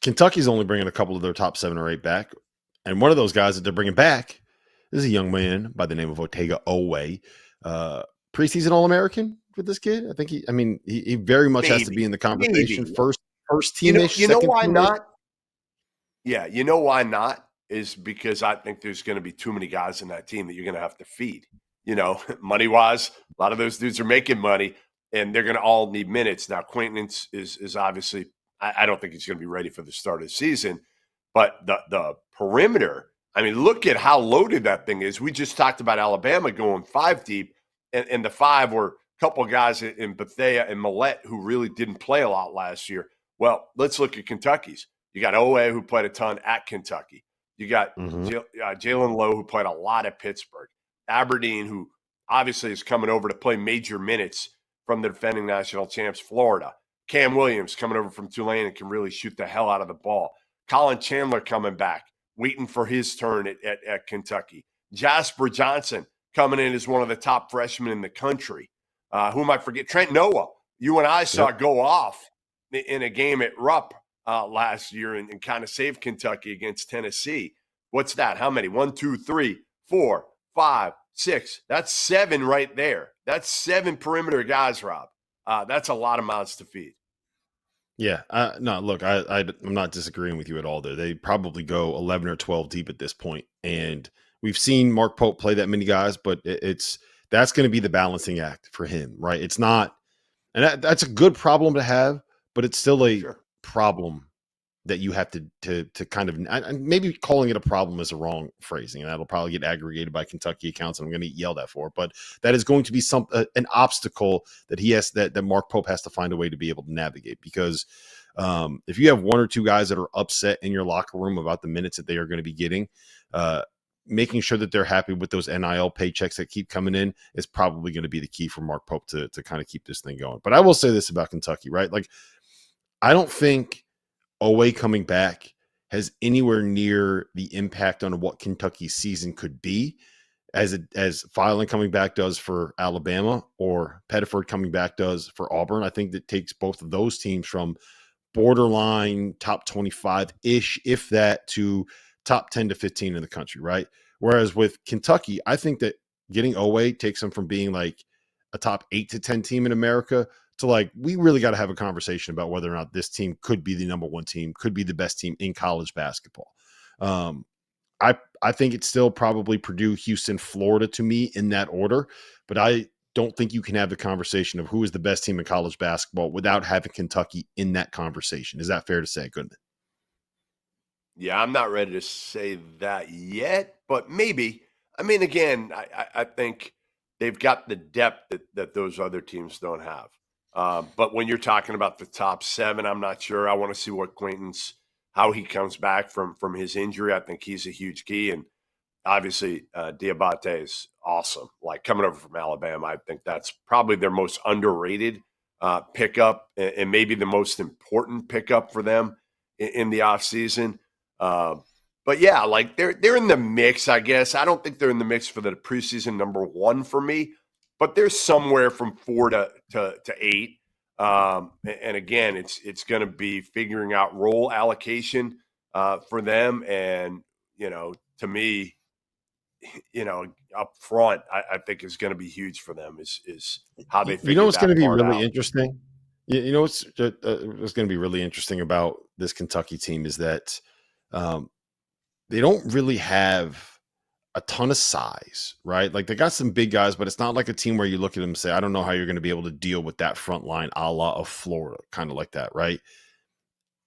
Kentucky's only bringing a couple of their top 7 or 8 back. And one of those guys that they're bringing back is a young man by the name of Otega Oweh, preseason All-American for this kid. I think he very much has to be in the conversation. Maybe. First teamish. You know why teamish. not? Yeah, you know why not? Is because I think there's going to be too many guys in that team that you're going to have to feed. Money-wise, a lot of those dudes are making money, and they're going to all need minutes. Now, Quentin is obviously – I don't think he's going to be ready for the start of the season. But the perimeter – I mean, look at how loaded that thing is. We just talked about Alabama going 5 deep, and the 5 were a couple of guys in Bethea and Millette who really didn't play a lot last year. Well, let's look at Kentucky's. You got Oweh, who played a ton at Kentucky. You got Jalen Lowe, who played a lot at Pittsburgh. Aberdeen, who obviously is coming over to play major minutes from the defending national champs, Florida. Cam Williams coming over from Tulane and can really shoot the hell out of the ball. Colin Chandler coming back, waiting for his turn at Kentucky. Jasper Johnson coming in as one of the top freshmen in the country. Who am I forget? Trent Noah. You and I saw go off in a game at Rupp last year and kind of saved Kentucky against Tennessee. What's that? How many? 1, 2, 3, 4, 5, 6. That's 7 right there. That's 7 perimeter guys, Rob. That's a lot of mouths to feed. Yeah. No, look, I'm not disagreeing with you at all there. They probably go 11 or 12 deep at this point. And we've seen Mark Pope play that many guys, but that's going to be the balancing act for him, right? It's not, and that's a good problem to have, but it's still a problem that you have to kind of, maybe calling it a problem is a wrong phrasing, and that'll probably get aggregated by Kentucky accounts, and I'm going to get yelled at for it, but that is going to be an obstacle that that Mark Pope has to find a way to be able to navigate, because if you have 1 or 2 guys that are upset in your locker room about the minutes that they are going to be getting, making sure that they're happy with those NIL paychecks that keep coming in is probably going to be the key for Mark Pope to kind of keep this thing going. But I will say this about Kentucky, right? Like, I don't think Oweh coming back has anywhere near the impact on what Kentucky's season could be as Filan coming back does for Alabama, or Pettiford coming back does for Auburn. I think that takes both of those teams from borderline top 25-ish, if that, to top 10 to 15 in the country, right? Whereas with Kentucky, I think that getting Oweh takes them from being like a top 8 to 10 team in America to like, we really got to have a conversation about whether or not this team could be the number 1 team, could be the best team in college basketball. I think it's still probably Purdue, Houston, Florida to me in that order, but I don't think you can have the conversation of who is the best team in college basketball without having Kentucky in that conversation. Is that fair to say, Goodman? Yeah, I'm not ready to say that yet, but maybe. I mean, again, I think they've got the depth that those other teams don't have. But when you're talking about the top 7, I'm not sure. I want to see what how he comes back from his injury. I think he's a huge key. And obviously, Diabate is awesome. Like, coming over from Alabama, I think that's probably their most underrated pickup, and maybe the most important pickup for them in the offseason. But yeah, like they're in the mix, I guess. I don't think they're in the mix for the preseason number 1 for me, but they're somewhere from 4 to 8. And again, it's going to be figuring out role allocation for them. And, to me, up front, I think is going to be huge for them is how they figure what's going to be really out. interesting? What's going to be really interesting about this Kentucky team is that they don't really have a ton of size, right? Like, they got some big guys, but it's not like a team where you look at them and say, I don't know how you're going to be able to deal with that front line a la of Florida, kind of like that, right?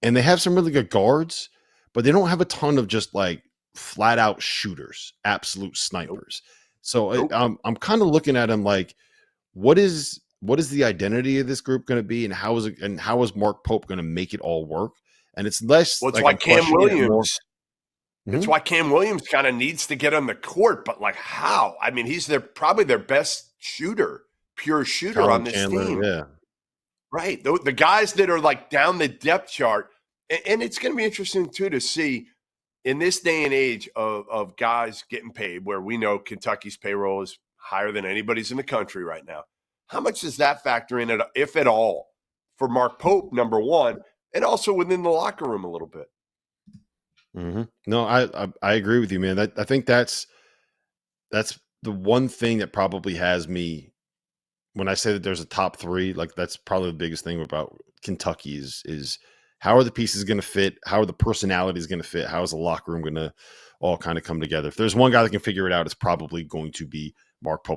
And they have some really good guards, but they don't have a ton of just like flat out shooters, absolute snipers. So I'm kind of looking at them like, what is the identity of this group going to be, and how is Mark Pope going to make it all work? And it's less. Well, it's like Cam Williams. That's why Cam Williams kind of needs to get on the court, but like, how? I mean, he's probably their best pure shooter on this team. Yeah. Right. The guys that are like down the depth chart, and it's going to be interesting too to see in this day and age of guys getting paid, where we know Kentucky's payroll is higher than anybody's in the country right now. How much does that factor in, if at all, for Mark Pope, number 1? and also within the locker room a little bit. Mm-hmm. No, I agree with you, man. I think that's the one thing that probably has me when I say that there's a top three. Like that's probably the biggest thing about Kentucky is how are the pieces going to fit? How are the personalities going to fit? How is the locker room going to all kind of come together? If there's one guy that can figure it out, it's probably going to be Mark Pope.